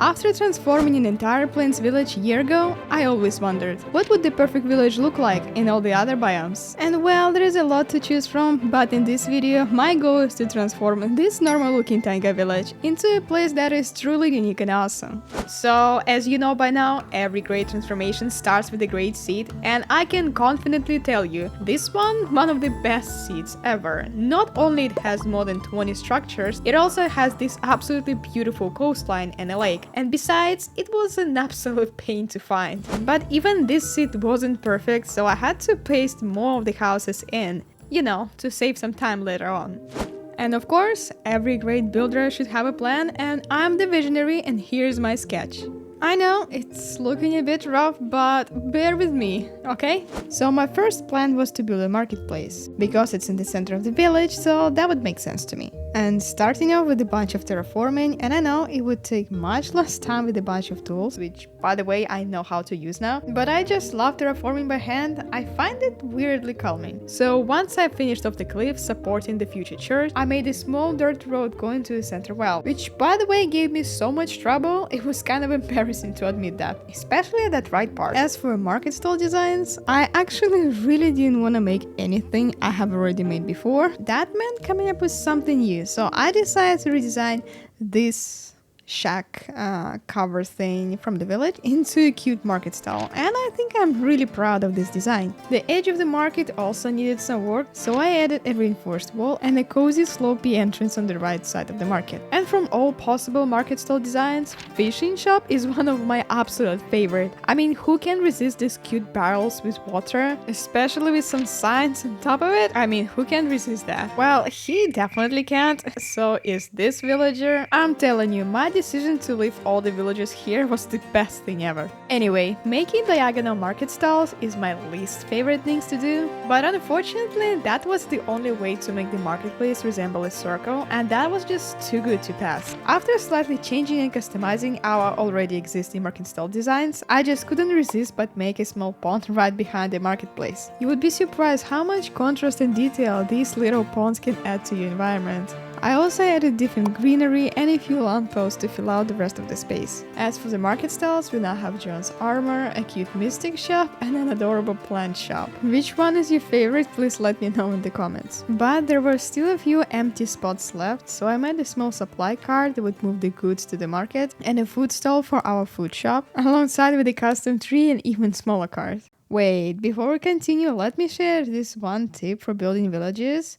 After transforming an entire plains village a year ago, I always wondered, what would the perfect village look like in all the other biomes? And well, there is a lot to choose from, but in this video, my goal is to transform this normal-looking taiga village into a place that is truly unique and awesome. So, as you know by now, every great transformation starts with a great seed, and I can confidently tell you, this one of the best seeds ever. Not only it has more than 20 structures, it also has this absolutely beautiful coastline and a lake. And besides, it was an absolute pain to find. But even this seed wasn't perfect, so I had to paste more of the houses in, you know, to save some time later on. And of course, every great builder should have a plan, and I'm the visionary, and here's my sketch. I know, it's looking a bit rough, but bear with me, okay? So my first plan was to build a marketplace, because it's in the center of the village, so that would make sense to me. And starting off with a bunch of terraforming, and I know it would take much less time with a bunch of tools, which, by the way, I know how to use now, but I just love terraforming by hand. I find it weirdly calming. So once I finished off the cliff supporting the future church, I made a small dirt road going to the center well, which, by the way, gave me so much trouble, it was kind of embarrassing to admit that, especially at that right part. As for market stall designs, I actually really didn't want to make anything I have already made before. That meant coming up with something new. So I decided to redesign this shack cover thing from the village into a cute market stall, and I think I'm really proud of this design. The edge of the market also needed some work, so I added a reinforced wall and a cozy slopey entrance on the right side of the market. And from all possible market stall designs, fishing shop is one of my absolute favorite. I mean, who can resist these cute barrels with water, especially with some signs on top of it? I mean, who can resist that? Well, he definitely can't. So is this villager. I'm telling you, my decision to leave all the villagers here was the best thing ever. Anyway, making diagonal market stalls is my least favorite things to do, but unfortunately that was the only way to make the marketplace resemble a circle, and that was just too good to pass. After slightly changing and customizing our already existing market stall designs, I just couldn't resist but make a small pond right behind the marketplace. You would be surprised how much contrast and detail these little ponds can add to your environment. I also added different greenery and a few lampposts to fill out the rest of the space. As for the market stalls, we now have John's armor, a cute mystic shop, and an adorable plant shop. Which one is your favorite? Please let me know in the comments. But there were still a few empty spots left, so I made a small supply cart that would move the goods to the market, and a food stall for our food shop, alongside with a custom tree and even smaller cart. Wait, before we continue, let me share this one tip for building villages.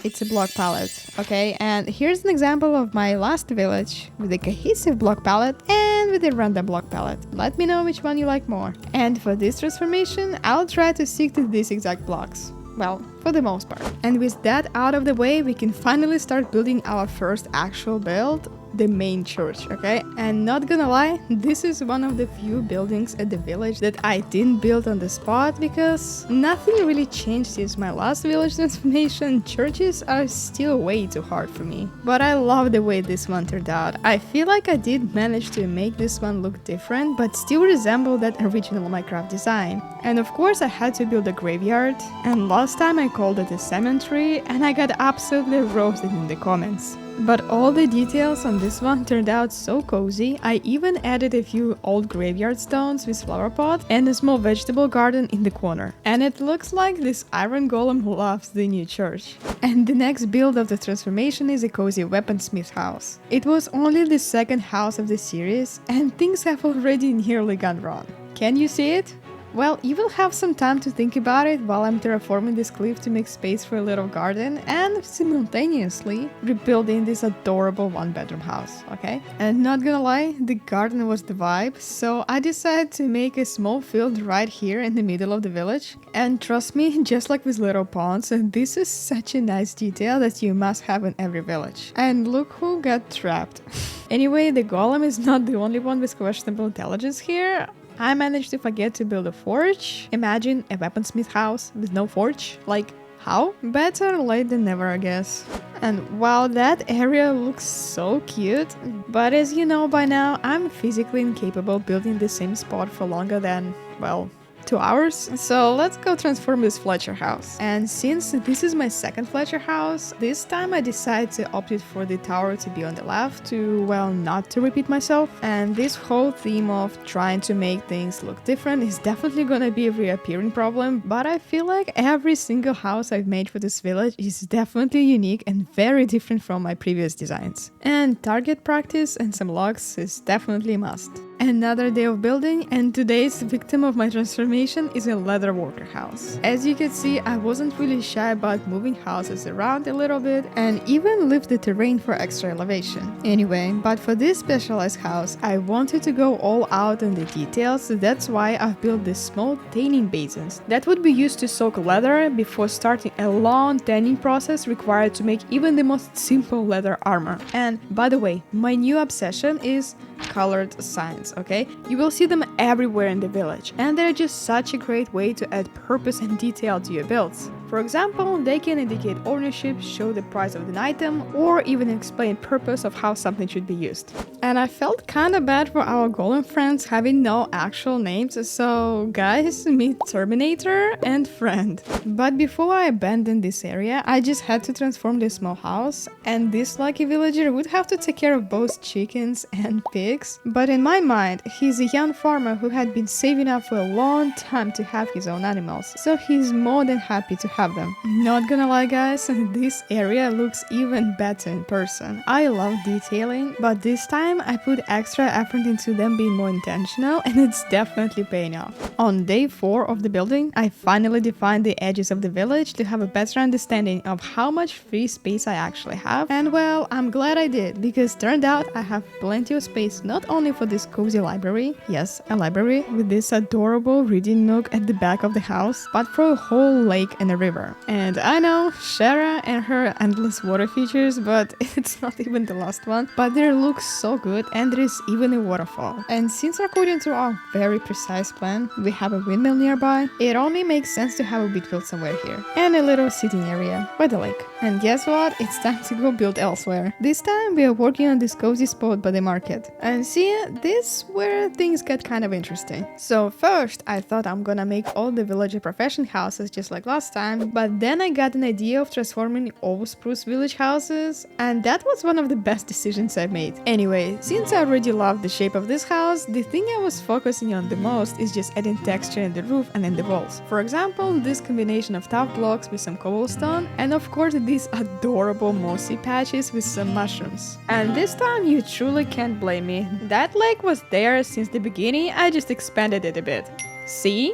It's a block palette, okay? And here's an example of my last village with a cohesive block palette and with a random block palette. Let me know which one you like more. And for this transformation, I'll try to stick to these exact blocks. Well, for the most part. And with that out of the way, we can finally start building our first actual build, the main church, okay? And not gonna lie, this is one of the few buildings at the village that I didn't build on the spot because nothing really changed since my last village transformation. Churches are still way too hard for me. But I love the way this one turned out. I feel like I did manage to make this one look different, but still resemble that original Minecraft design. And of course I had to build a graveyard, and last time I called it a cemetery, and I got absolutely roasted in the comments. But all the details on this one turned out so cozy. I even added a few old graveyard stones with flower pot and a small vegetable garden in the corner. And it looks like this iron golem loves the new church. And the next build of the transformation is a cozy weaponsmith house. It was only the second house of the series, and things have already nearly gone wrong. Can you see it? Well, you will have some time to think about it while I'm terraforming this cliff to make space for a little garden and simultaneously rebuilding this adorable one-bedroom house, okay? And not gonna lie, the garden was the vibe, so I decided to make a small field right here in the middle of the village. And trust me, just like with little ponds, this is such a nice detail that you must have in every village. And look who got trapped. Anyway, the golem is not the only one with questionable intelligence here. I managed to forget to build a forge. Imagine a weaponsmith house with no forge. Like, how? Better late than never, I guess. And while that area looks so cute, but as you know by now, I'm physically incapable building the same spot for longer than, well, 2 hours. So let's go transform this Fletcher house. And since this is my second Fletcher house, this time I decided to opt it for the tower to be on the left to, well, not to repeat myself. And this whole theme of trying to make things look different is definitely gonna be a reappearing problem, but I feel like every single house I've made for this village is definitely unique and very different from my previous designs. And target practice and some logs is definitely a must. Another day of building, and today's victim of my transformation is a leather worker house. As you can see, I wasn't really shy about moving houses around a little bit and even lift the terrain for extra elevation. Anyway, but for this specialized house, I wanted to go all out on the details, so that's why I've built these small tanning basins that would be used to soak leather before starting a long tanning process required to make even the most simple leather armor. And by the way, my new obsession is colored signs, okay? You will see them everywhere in the village, and they're just such a great way to add purpose and detail to your builds. For example, they can indicate ownership, show the price of an item, or even explain purpose of how something should be used. And I felt kinda bad for our golem friends having no actual names, so guys, meet Terminator and Friend. But before I abandoned this area, I just had to transform this small house, and this lucky villager would have to take care of both chickens and pigs. But in my mind, he's a young farmer who had been saving up for a long time to have his own animals, so he's more than happy to have them. Not gonna lie guys, this area looks even better in person. I love detailing, but this time I put extra effort into them being more intentional, and it's definitely paying off. On day 4 of the building, I finally defined the edges of the village to have a better understanding of how much free space I actually have, and well, I'm glad I did, because turned out I have plenty of space not only for this cozy library, yes, a library with this adorable reading nook at the back of the house, but for a whole lake and a river. And I know, Shera and her endless water features, but it's not even the last one, but they look so good, and there is even a waterfall. And since according to our very precise plan, we have a windmill nearby, it only makes sense to have a bit built somewhere here, and a little sitting area by the lake. And guess what? It's time to go build elsewhere. This time we are working on this cozy spot by the market. And see, this is where things get kind of interesting. So first, I thought I'm gonna make all the villager profession houses just like last time, but then I got an idea of transforming all Spruce Village houses, and that was one of the best decisions I've made. Anyway, since I already love the shape of this house, the thing I was focusing on the most is just adding texture in the roof and in the walls. For example, this combination of tough blocks with some cobblestone, and of course these adorable mossy patches with some mushrooms. And this time you truly can't blame me. That lake was there since the beginning, I just expanded it a bit. See?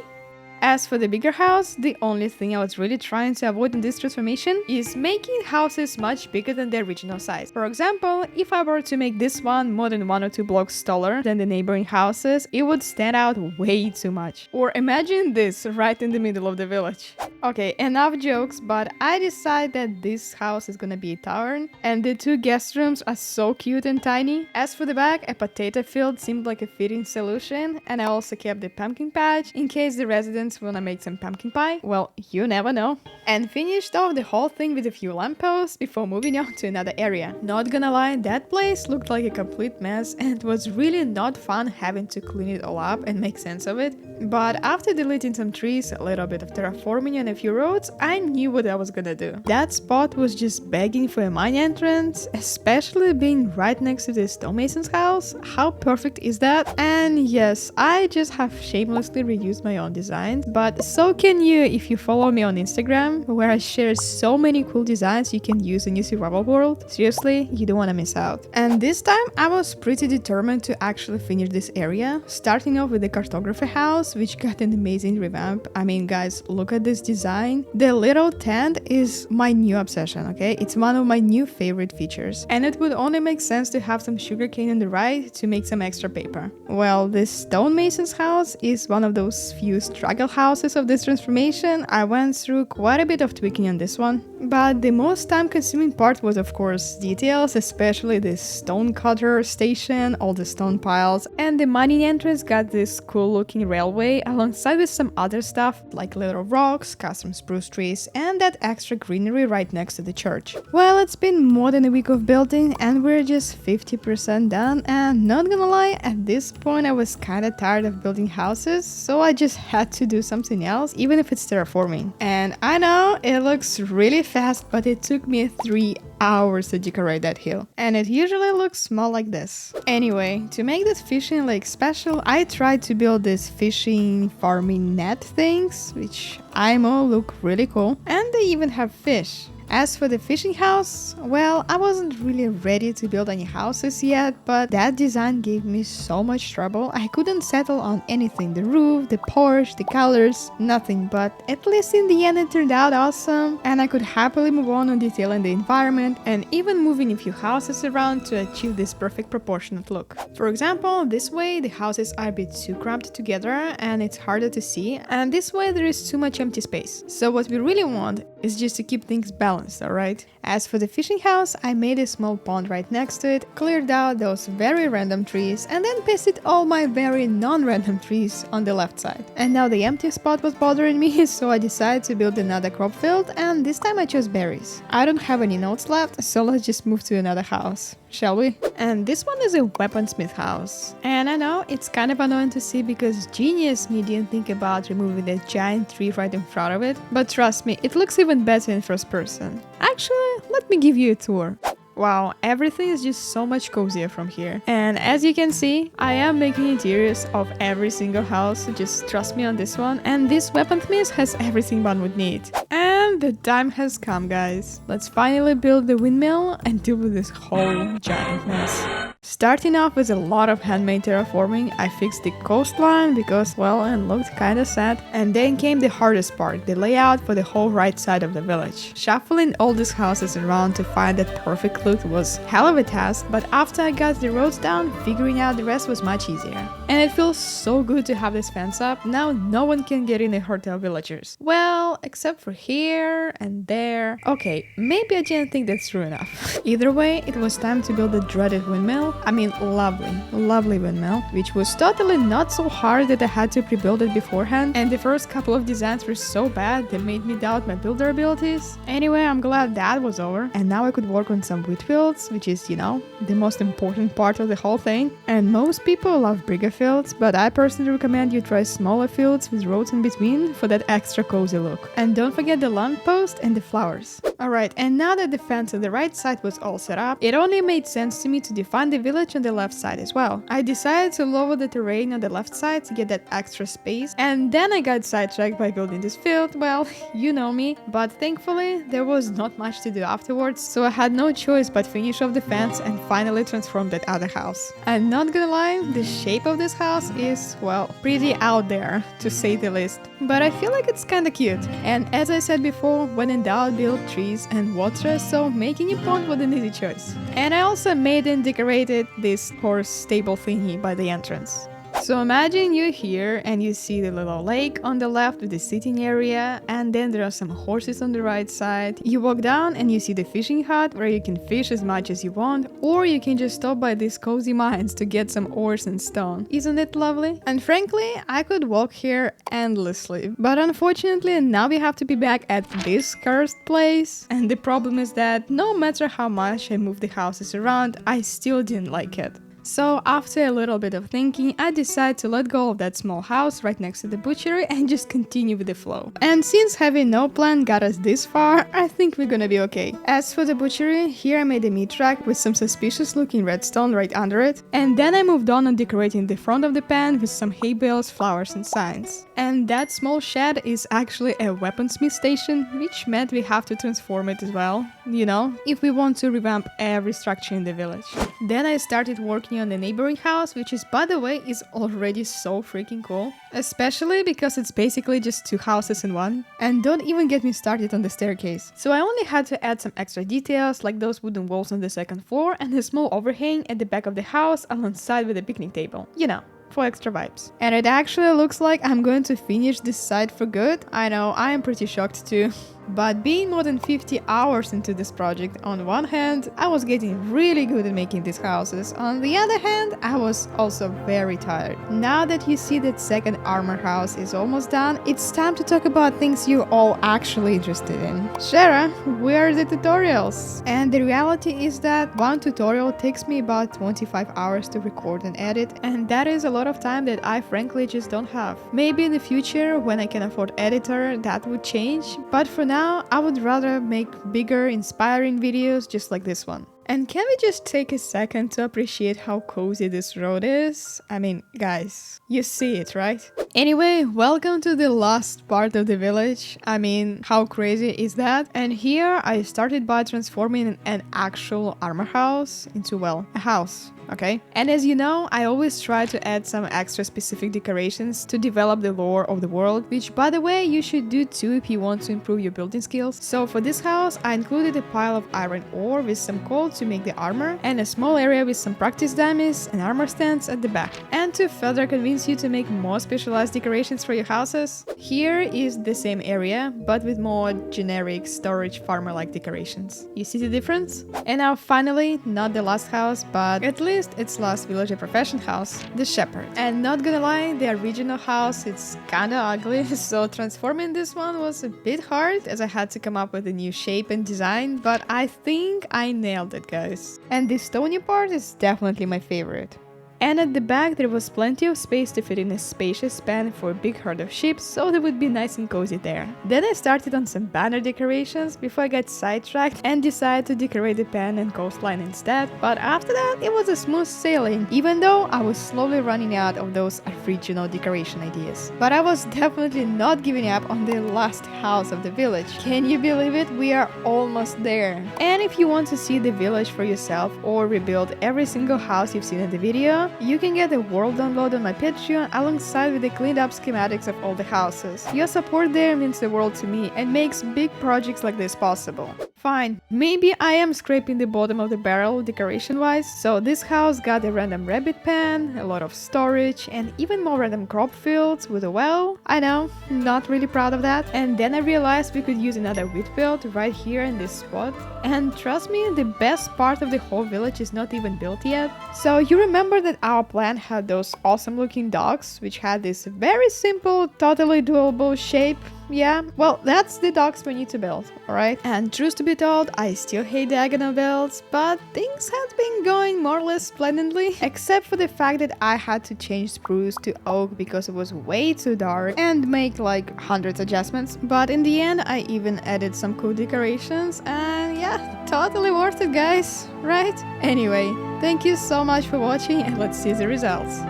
As for the bigger house, the only thing I was really trying to avoid in this transformation is making houses much bigger than their original size. For example, if I were to make this one more than 1 or 2 blocks taller than the neighboring houses, it would stand out way too much. Or imagine this right in the middle of the village. Okay, enough jokes, but I decided that this house is gonna be a tavern, and the 2 guest rooms are so cute and tiny. As for the back, a potato field seemed like a fitting solution, and I also kept the pumpkin patch in case the residents wanna make some pumpkin pie. Well, you never know. And finished off the whole thing with a few lampposts before moving on to another area. Not gonna lie, that place looked like a complete mess, and it was really not fun having to clean it all up and make sense of it. But after deleting some trees, a little bit of terraforming and a few roads, I knew what I was gonna do. That spot was just begging for a mine entrance, especially being right next to the stonemason's house. How perfect is that? And yes, I just have shamelessly reused my own designs, but so can you if you follow me on Instagram, where I share so many cool designs you can use in your survival world. Seriously, you don't want to miss out. And this time I was pretty determined to actually finish this area, starting off with the cartographer house, which got an amazing revamp. I mean guys, look at this design. The little tent is my new obsession, okay? It's one of my new favorite features, and it would only make sense to have some sugarcane on the right to make some extra paper. Well, this stonemason's house is one of those few struggle houses of this transformation. I went through quite a bit of tweaking on this one, but the most time-consuming part was of course details, especially this stone cutter station, all the stone piles, and the mining entrance got this cool looking railway alongside with some other stuff like little rocks, custom spruce trees, and that extra greenery right next to the church. Well, it's been more than a week of building and we're just 50% done, and not gonna lie, at this point I was kinda tired of building houses, so I just had to do do something else, even if it's terraforming. And I know it looks really fast, but it took me 3 hours to decorate that hill. And it usually looks more like this. Anyway, to make this fishing lake special, I tried to build these fishing farming net things, which I know look really cool. And they even have fish. As for the fishing house, well, I wasn't really ready to build any houses yet, but that design gave me so much trouble. I couldn't settle on anything, the roof, the porch, the colors, nothing, but at least in the end it turned out awesome, and I could happily move on detailing the environment and even moving a few houses around to achieve this perfect proportionate look. For example, this way the houses are a bit too cramped together and it's harder to see, and this way there is too much empty space. So what we really want is just to keep things balanced. Alright. As for the fishing house, I made a small pond right next to it, cleared out those very random trees, and then pasted all my very non-random trees on the left side. And now the empty spot was bothering me, so I decided to build another crop field, and this time I chose berries. I don't have any notes left, so let's just move to another house, shall we? And this one is a weaponsmith house. And I know it's kind of annoying to see because genius me didn't think about removing that giant tree right in front of it, but trust me, it looks even better in first person. Actually, let me give you a tour. Wow, everything is just so much cozier from here. And as you can see, I am making interiors of every single house, so just trust me on this one. And this weaponsmith has everything one would need. And the time has come, guys. Let's finally build the windmill and deal with this whole giant mess. Starting off with a lot of handmade terraforming, I fixed the coastline because, well, it looked kinda sad. And then came the hardest part, the layout for the whole right side of the village. Shuffling all these houses around to find that perfect look was hell of a task, but after I got the roads down, figuring out the rest was much easier. And it feels so good to have this fence up. Now no one can get in and hurt our villagers. Well, except for here and there. Okay, maybe I didn't think that's true enough. Either way, it was time to build the dreaded windmill. I mean, lovely windmill, which was totally not so hard that I had to pre-build it beforehand. And the first couple of designs were so bad they made me doubt my builder abilities. Anyway, I'm glad that was over. And now I could work on some wheat fields, which is, you know, the most important part of the whole thing. And most people love bigger fields, but I personally recommend you try smaller fields with roads in between for that extra cozy look. And don't forget the lamppost and the flowers. Alright, and now that the fence on the right side was all set up, it only made sense to me to define the village on the left side as well. I decided to lower the terrain on the left side to get that extra space, and then I got sidetracked by building this field. Well, you know me, but thankfully there was not much to do afterwards, so I had no choice but finish off the fence and finally transform that other house. And not gonna lie, the shape of this house is, well, pretty out there, to say the least. But I feel like it's kinda cute. And as I said before, when in doubt, build trees and water, so making a pond was an easy choice. And I also made and decorated this horse stable thingy by the entrance. So imagine you're here and you see the little lake on the left with the sitting area, and then there are some horses on the right side. You walk down and you see the fishing hut where you can fish as much as you want, or you can just stop by these cozy mines to get some ores and stone. Isn't it lovely? And frankly, I could walk here endlessly, but unfortunately now we have to be back at this cursed place. And the problem is that no matter how much I moved the houses around, I still didn't like it. So after a little bit of thinking, I decided to let go of that small house right next to the butchery and just continue with the flow. And since having no plan got us this far, I think we're gonna be okay. As for the butchery, here I made a meat rack with some suspicious looking redstone right under it. And then I moved on decorating the front of the pen with some hay bales, flowers and signs. And that small shed is actually a weaponsmith station, which meant we have to transform it as well, you know, if we want to revamp every structure in the village. Then I started working on the neighboring house, which is, by the way, is already so freaking cool. Especially because it's basically just 2 houses in one. And don't even get me started on the staircase. So I only had to add some extra details, like those wooden walls on the second floor and a small overhang at the back of the house alongside with a picnic table. You know, for extra vibes. And it actually looks like I'm going to finish this side for good. I know, I am pretty shocked too. But being more than 50 hours into this project, on one hand, I was getting really good at making these houses. On the other hand, I was also very tired. Now that you see that second armor house is almost done, it's time to talk about things you're all actually interested in. Shera, where are the tutorials? And the reality is that one tutorial takes me about 25 hours to record and edit, and that is a lot of time that I frankly just don't have. Maybe in the future, when I can afford editor, that would change, but for now, I would rather make bigger, inspiring videos just like this one. And can we just take a second to appreciate how cozy this road is? I mean, guys, you see it, right? Anyway, welcome to the last part of the village. I mean, how crazy is that? And here I started by transforming an actual armor house into, well, a house. Okay? And as you know, I always try to add some extra specific decorations to develop the lore of the world, which by the way, you should do too if you want to improve your building skills. So for this house, I included a pile of iron ore with some coal to make the armor, and a small area with some practice dummies and armor stands at the back. And to further convince you to make more specialized decorations for your houses, here is the same area, but with more generic storage farmer-like decorations. You see the difference? And now finally, not the last house, but at least its last villager profession house, the shepherd. And not gonna lie, the original house, it's kinda ugly, so transforming this one was a bit hard as I had to come up with a new shape and design, but I think I nailed it, guys. And this stony part is definitely my favorite. And at the back there was plenty of space to fit in a spacious pen for a big herd of sheep, so they would be nice and cozy there. Then I started on some banner decorations before I got sidetracked and decided to decorate the pen and coastline instead, but after that it was a smooth sailing, even though I was slowly running out of those original decoration ideas. But I was definitely not giving up on the last house of the village. Can you believe it? We are almost there. And if you want to see the village for yourself or rebuild every single house you've seen in the video, you can get a world download on my Patreon alongside with the cleaned up schematics of all the houses. Your support there means the world to me and makes big projects like this possible. Fine, maybe I am scraping the bottom of the barrel decoration-wise, so this house got a random rabbit pen, a lot of storage, and even more random crop fields with a well. I know, not really proud of that. And then I realized we could use another wheat field right here in this spot. And trust me, the best part of the whole village is not even built yet. So you remember that our plan had those awesome looking dogs, which had this very simple, totally doable shape? Yeah, well, that's the docks we need to build, alright? And truth to be told, I still hate diagonal builds, but things have been going more or less splendidly, except for the fact that I had to change spruce to oak because it was way too dark and make like hundreds of adjustments. But in the end, I even added some cool decorations and yeah, totally worth it, guys, right? Anyway, thank you so much for watching and let's see the results.